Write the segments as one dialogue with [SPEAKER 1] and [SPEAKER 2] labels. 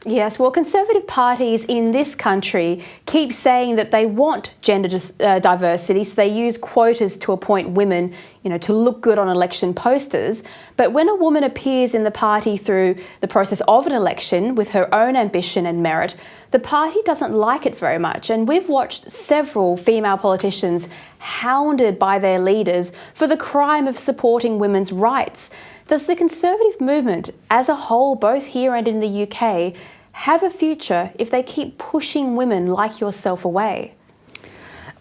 [SPEAKER 1] Yes, well, Conservative parties in this country keep saying that they want gender diversity, so they use quotas to appoint women, to look good on election posters. But when a woman appears in the party through the process of an election with her own ambition and merit, the party doesn't like it very much. And we've watched several female politicians hounded by their leaders for the crime of supporting women's rights. Does the Conservative movement as a whole, both here and in the UK, have a future if they keep pushing women like yourself away?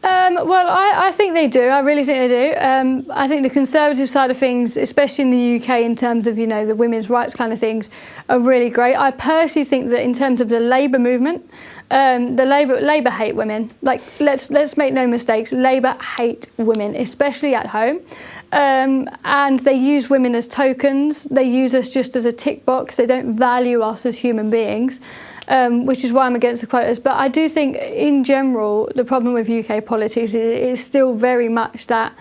[SPEAKER 2] Well, I think they do. I really think they do. I think the Conservative side of things, especially in the UK in terms of, the women's rights kind of things, are really great. I personally think that in terms of the Labour movement, Labour hate women. Like, let's make no mistakes. Labour hate women, especially at home. And they use women as tokens. They use us just as a tick box. They don't value us as human beings, which is why I'm against the quotas. But I do think, in general, the problem with UK politics is still very much that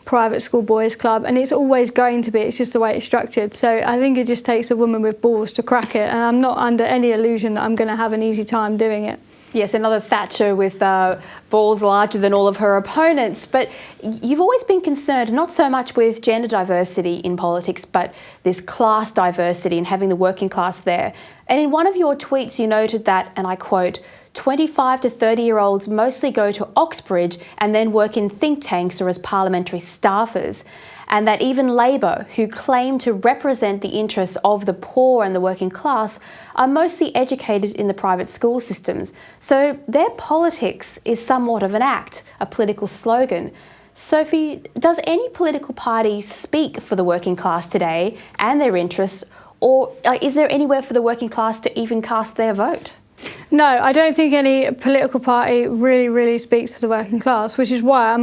[SPEAKER 2] private school boys club, and it's always going to be. It's just the way it's structured. So I think it just takes a woman with balls to crack it, and I'm not under any illusion that I'm going to have an easy time doing it.
[SPEAKER 1] Yes, another Thatcher with balls larger than all of her opponents. But you've always been concerned not so much with gender diversity in politics, but this class diversity and having the working class there. And in one of your tweets, you noted that, and I quote, 25 to 30-year-olds mostly go to Oxbridge and then work in think tanks or as parliamentary staffers. And that even Labour, who claim to represent the interests of the poor and the working class, are mostly educated in the private school systems. So their politics is somewhat of an act, a political slogan. Sophie, does any political party speak for the working class today and their interests, or is there anywhere for the working class to even cast their vote?
[SPEAKER 2] No, I don't think any political party really speaks to the working class, which is why I'm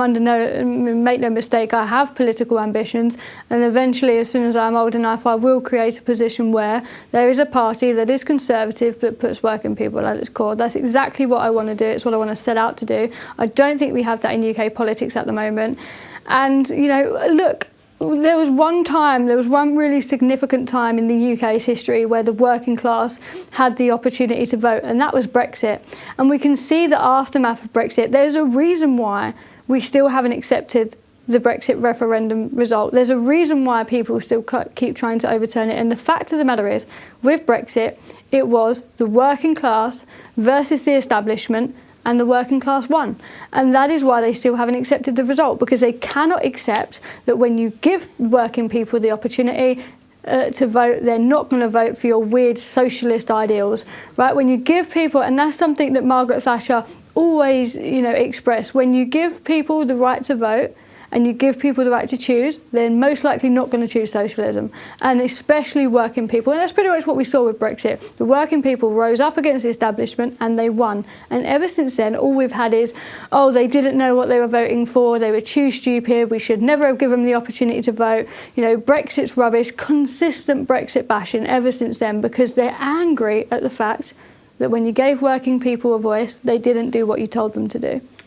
[SPEAKER 2] make no mistake, I have political ambitions, and eventually, as soon as I'm old enough, I will create a position where there is a party that is conservative but puts working people at its core. That's exactly what I want to do. It's what I want to set out to do. I don't think we have that in UK politics at the moment. And, look, there was one really significant time in the UK's history where the working class had the opportunity to vote, and that was Brexit. And we can see the aftermath of Brexit. There's a reason why we still haven't accepted the Brexit referendum result. There's a reason why people still keep trying to overturn it. And the fact of the matter is, with Brexit, it was the working class versus the establishment, and the working class won. And that is why they still haven't accepted the result, because they cannot accept that when you give working people the opportunity to vote, they're not going to vote for your weird socialist ideals, right? When you give people, and that's something that Margaret Thatcher always, expressed, when you give people the right to vote, and you give people the right to choose, they're most likely not going to choose socialism, and especially working people. And that's pretty much what we saw with Brexit. The working people rose up against the establishment and they won. And ever since then, all we've had is, they didn't know what they were voting for, they were too stupid, we should never have given them the opportunity to vote. Brexit's rubbish, consistent Brexit bashing ever since then, because they're angry at the fact that when you gave working people a voice, they didn't do what you told them to do.